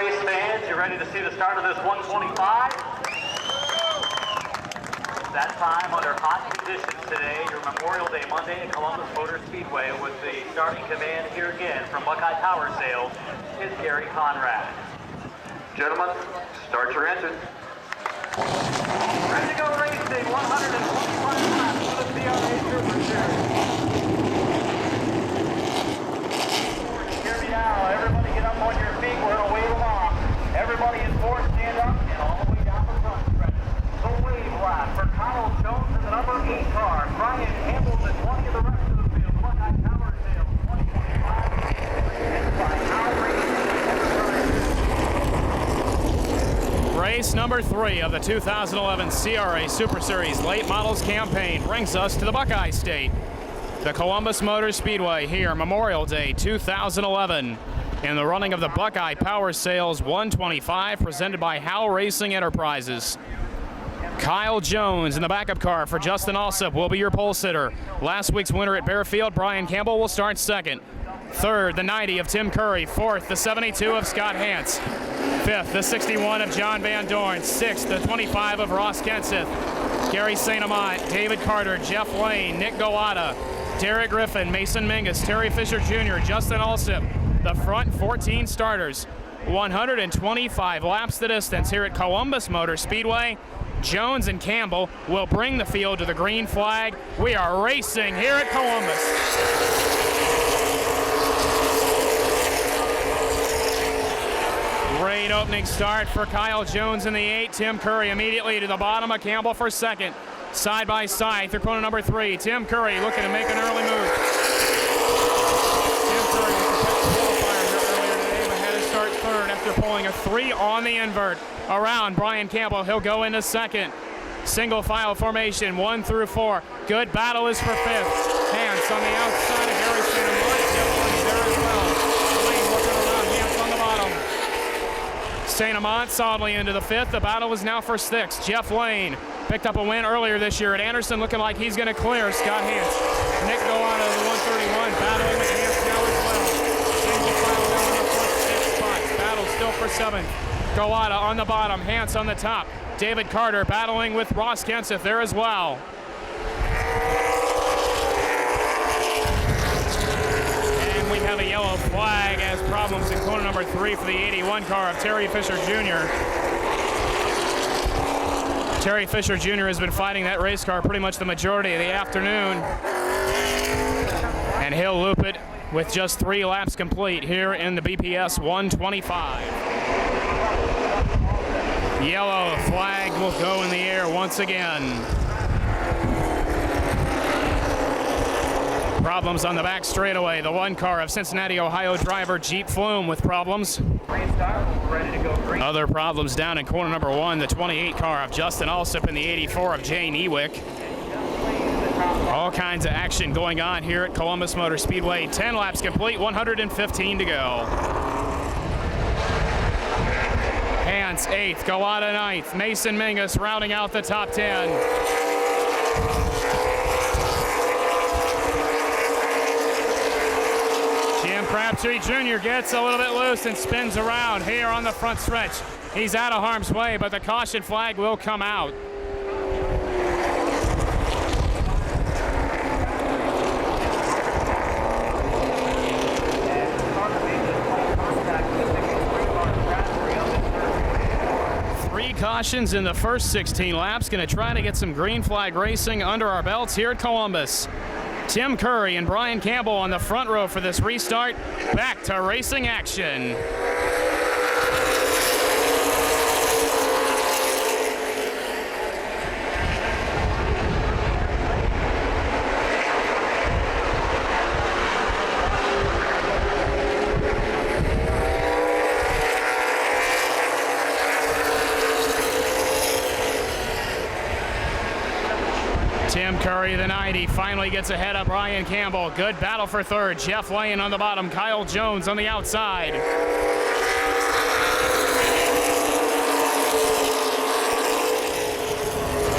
race fans, you ready to see the start of this 125? That time under hot conditions today, your Memorial Day Monday at Columbus Motor Speedway with the starting command here again from Buckeye Power Sales is Gary Conrad. Gentlemen, start your engine. Ready to go racing, 125 laps for the CRA Super Series. Here we are, everybody get up on your feet, we're gonna wave them off. Everybody in four, stand up, and all the way down the front stretch. The wave lap for Kyle Jones in the number 8 car. Brian Campbell's at 20 of the rest of the field. Buckeye Power Sales, 2025. And by Howe Race number 3 of the 2011 CRA Super Series Late Models Campaign brings us to the Buckeye State. The Columbus Motor Speedway here, Memorial Day 2011. In the running of the Buckeye Power Sales 125 presented by Howe Racing Enterprises. Kyle Jones in the backup car for Justin Alsop will be your pole sitter. Last week's winner at Bearfield, Brian Campbell, will start second. Third, the 90 of Tim Curry. Fourth, the 72 of Scott Hance. Fifth, the 61 of John Van Dorn. Sixth, the 25 of Ross Kenseth. Gary St. Amant, David Carter, Jeff Lane, Nick Gowada, Derek Griffin, Mason Mingus, Terry Fisher Jr., Justin Alsop. The front 14 starters. 125 laps the distance here at Columbus Motor Speedway. Jones and Campbell will bring the field to the green flag. We are racing here at Columbus. Great opening start for Kyle Jones in the 8. Tim Curry immediately to the bottom of Campbell for second. Side by side through corner number 3. Tim Curry looking to make an early move. Tim Curry was the qualifier here earlier today, but had to start third after pulling a 3 on the invert. Around Brian Campbell, he'll go into second. Single file formation, 1 through 4. Good battle is for 5th. Hance on the outside of Gary St. Amant. Jeffrey's there as well. Lane looking around, Hance on the bottom. St. Amant solidly into the 5th. The battle is now for 6th. Jeff Lane picked up a win earlier this year at Anderson, looking like he's going to clear Scott Hance. Nick Gowada to the 131, battling with Hance now as well. Single file down in the front 6 spots. Battle still for 7th. Gowada on the bottom, Hance on the top. David Carter battling with Ross Kenseth there as well. And we have a yellow flag as problems in corner number 3 for the 81 car of Terry Fisher Jr. Terry Fisher Jr. has been fighting that race car pretty much the majority of the afternoon. And he'll loop it with just 3 laps complete here in the BPS 125. Yellow flag will go in the air once again. Problems on the back straightaway. The 1 car of Cincinnati, Ohio driver Jeep Flume with problems. Other problems down in corner number 1, the 28 car of Justin Alsop and the 84 of Jay Newick. All kinds of action going on here at Columbus Motor Speedway. 10 laps complete, 115 to go. Hance 8th, Gowada 9th, Mason Mingus rounding out the top 10. Jim Crabtree Jr. gets a little bit loose and spins around here on the front stretch. He's out of harm's way, but the caution flag will come out. Cautions in the first 16 laps. Going to try to get some green flag racing under our belts here at Columbus. Tim Curry and Brian Campbell on the front row for this restart. Back to racing action. Tim Curry, the 90, finally gets ahead of Brian Campbell. Good battle for third. Jeff Lane on the bottom. Kyle Jones on the outside.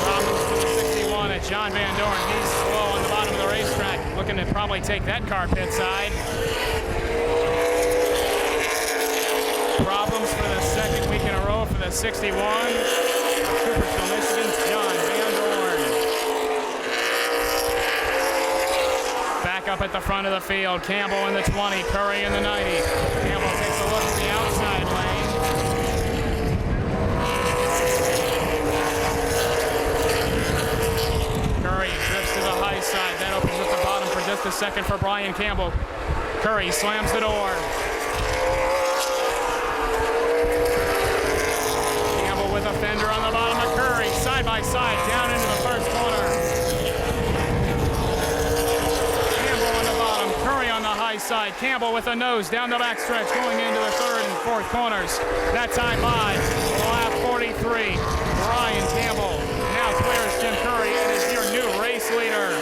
Problems with the 61 at John Van Dorn. He's slow on the bottom of the racetrack, looking to probably take that car pit side. Problems for the the 61. Coopersville, Michigan's John Van Dorn. Back up at the front of the field. Campbell in the 20, Curry in the 90. Campbell takes a look at the outside lane. Curry drifts to the high side. That opens up the bottom for just a second for Brian Campbell. Curry slams the door. Campbell with a fender on the bottom of Curry. Side by side, down into the first corner. Campbell on the bottom, Curry on the high side. Campbell with a nose down the backstretch going into the third and fourth corners. That time by lap 43. Brian Campbell now clears Jim Curry and is your new race leader.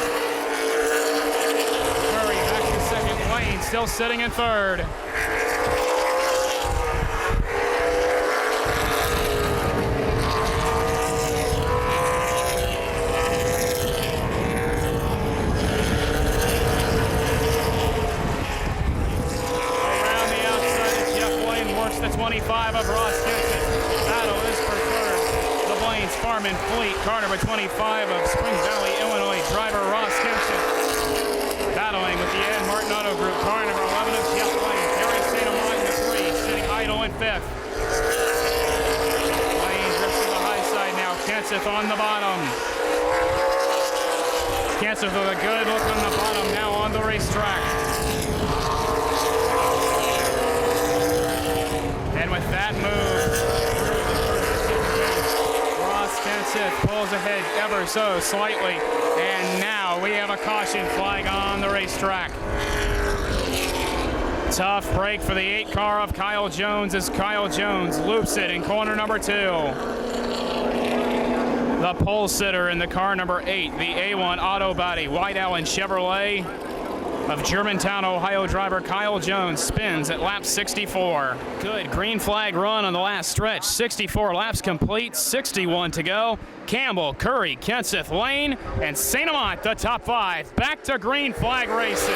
Curry back to second, Lane still sitting in third. The 25 of Ross Gibson. Battle is for third. The Blaine's Farm and Fleet. Car number 25 of Spring Valley, Illinois. Driver Ross Gibson. Battling with the Ed Martin Auto Group. Car number 11 of Jeff Blaine. Harry St. Amant in the 3, sitting idle in 5th. Blaine drifts to the high side now. Kenseth on the bottom. Kenseth with a good look on the bottom now on the racetrack. And with that move, Ross Kenseth pulls ahead ever so slightly. And now we have a caution flag on the racetrack. Tough break for the 8 car of Kyle Jones as Kyle Jones loops it in corner number 2. The pole sitter in the car number 8, the A1 Auto Body White Allen Chevrolet of Germantown, Ohio driver Kyle Jones spins at lap 64. Good green flag run on the last stretch. 64 laps complete, 61 to go. Campbell, Curry, Kenseth, Lane, and St. Amant, the top 5. Back to green flag racing.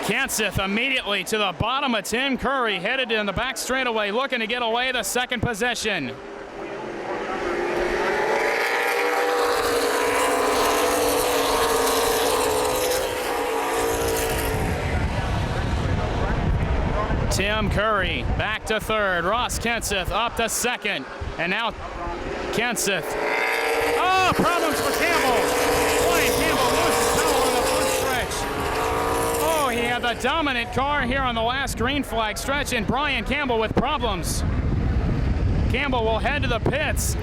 Kenseth immediately to the bottom of Tim Curry, headed in the back straightaway, looking to get away the second possession. Tim Curry back to third. Ross Kenseth up to second. And now Kenseth. Oh, problems for Campbell. Brian Campbell loses power on the front stretch. Oh, he had the dominant car here on the last green flag stretch, and Brian Campbell with problems. Campbell will head to the pits. So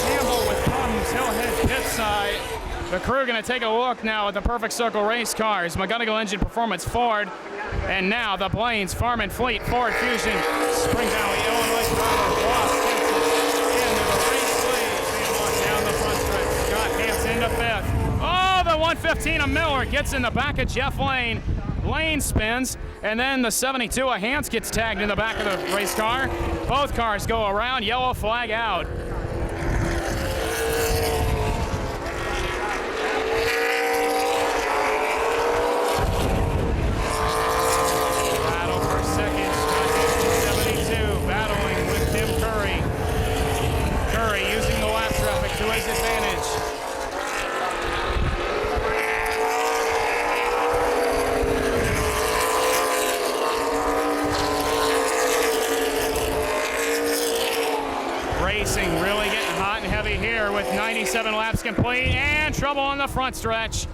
Campbell with problems, he'll head pit side. The crew going to take a look now at the Perfect Circle race cars. McGonigal Engine Performance Ford. And now the Blaine's Farm and Fleet Ford Fusion. Spring Valley, Illinois driver Ross Gibson into the race lead. Down the front stretch. Scott Hance into 5th. Oh, the 115 of Miller gets in the back of Jeff Lane. Lane spins, and then the 72 of Hance gets tagged in the back of the race car. Both cars go around, yellow flag out. To his advantage. Racing really getting hot and heavy here with 97 laps complete and trouble on the front stretch.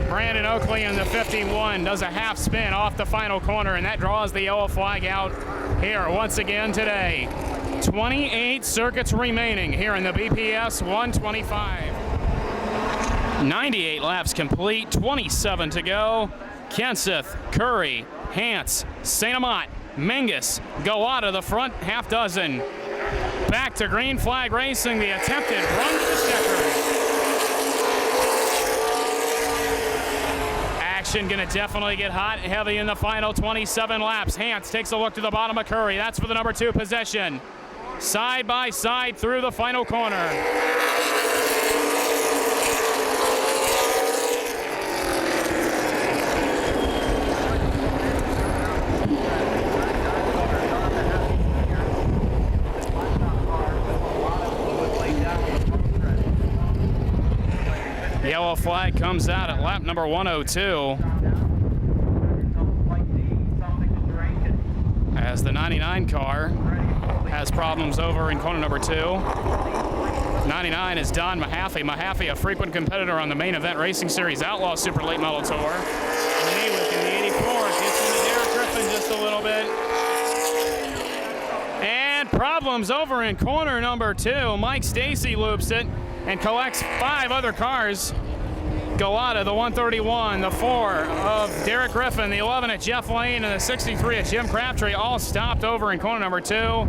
Brandon Oakley in the 51 does a half spin off the final corner, and that draws the yellow flag out here once again today. 28 circuits remaining here in the BPS 125. 98 laps complete, 27 to go. Kenseth, Curry, Hance, St. Amant, Mingus go out of the front half dozen. Back to green flag racing, the attempted run to the checkers. Action gonna definitely get hot and heavy in the final 27 laps. Hance takes a look to the bottom of Curry. That's for the number 2 possession. Side by side through the final corner. Yellow flag comes out at lap number 102 as the 99 car has problems over in corner number 2. 99 is Don Mahaffey. Mahaffey, a frequent competitor on the main event Racing Series Outlaw Super Late Model Tour. Newick in the 84 gets into Derek Griffin just a little bit. And problems over in corner number 2. Mike Stacy loops it and collects 5 other cars. Galata, the 131, the 4 of Derek Griffin, the 11 at Jeff Lane, and the 63 at Jim Crabtree, all stopped over in corner number 2.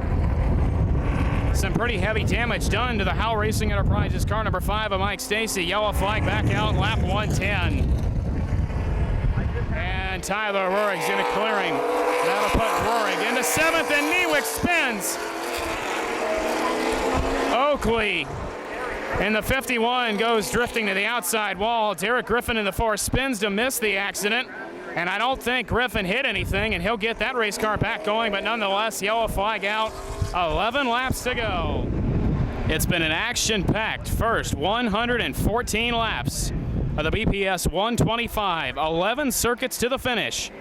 Some pretty heavy damage done to the Howe Racing Enterprises car number 5 of Mike Stacy. Yellow flag back out, lap 110. And Tyler Roerig's in a clearing. That'll put Roerig into 7th, and Newick spins. Oakley in the 51 goes drifting to the outside wall. Derek Griffin in the 4 spins to miss the accident. And I don't think Griffin hit anything, and he'll get that race car back going, but nonetheless, yellow flag out. 11 laps to go. It's been an action-packed first 114 laps of the BPS 125. 11 circuits to the finish.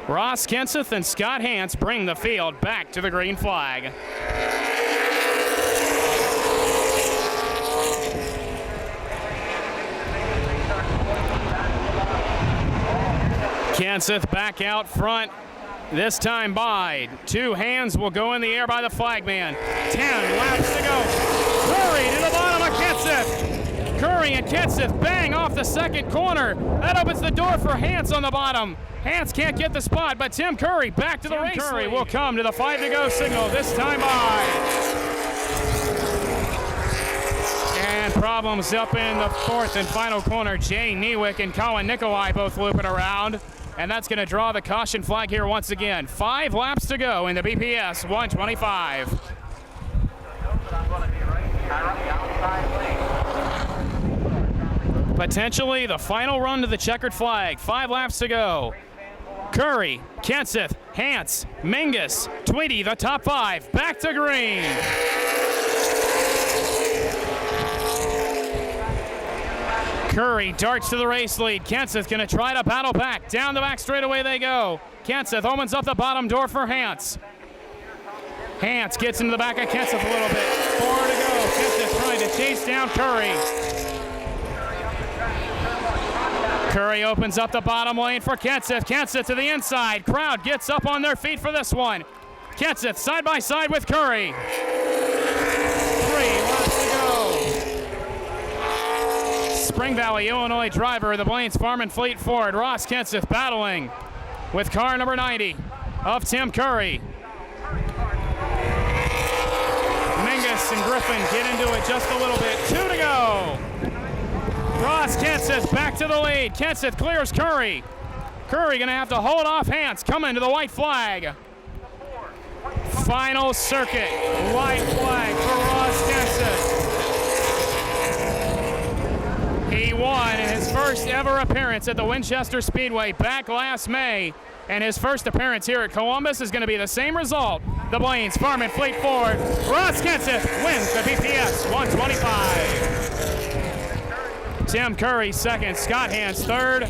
Ross Kenseth and Scott Hance bring the field back to the green flag. Kenseth back out front, this time by 2 hands will go in the air by the flagman. 10 laps to go. Curry to the bottom of Kenseth. Curry and Kenseth bang off the second corner. That opens the door for Hance on the bottom. Hance can't get the spot, but Tim Curry back to the race. Curry will come to the 5 to go signal, this time by. And problems up in the 4th and final corner. Jay Newick and Colin Nikolai both looping around. And that's going to draw the caution flag here once again. 5 laps to go in the BPS 125. Potentially the final run to the checkered flag. 5 laps to go. Curry, Kenseth, Hance, Mingus, Tweedy, the top 5. Back to green. Curry darts to the race lead. Kenseth going to try to battle back. Down the back straightaway they go. Kenseth opens up the bottom door for Hance. Hance gets into the back of Kenseth a little bit. 4 to go. Kenseth trying to chase down Curry. Curry opens up the bottom lane for Kenseth. Kenseth to the inside. Crowd gets up on their feet for this one. Kenseth side by side with Curry. 3 laps to go. Spring Valley, Illinois driver of the Blaine's Farm and Fleet Ford, Ross Kenseth, battling with car number 90 of Tim Curry. Mingus and Griffin get into it just a little bit. 2 to go. Ross Kenseth back to the lead. Kenseth clears Curry. Curry going to have to hold off Hance, coming to the white flag. Final circuit, white flag for Ross Kenseth. He won in his first ever appearance at the Winchester Speedway back last May, and his first appearance here at Columbus is going to be the same result. The Blaine's Farm and Fleet Ford. Ross Kenseth wins the BPS 125. Tim Curry second, Scott Hance third.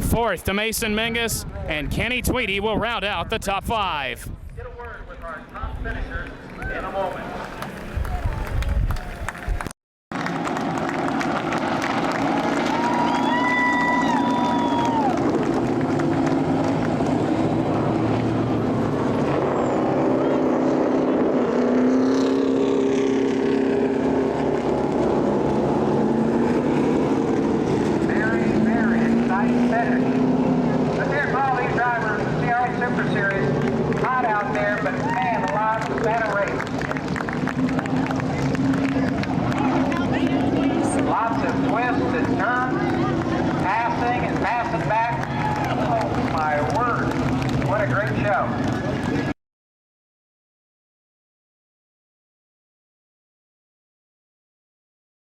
Fourth to Mason Mingus, and Kenny Tweedy will round out the top 5. Get a word with our top finishers in a moment.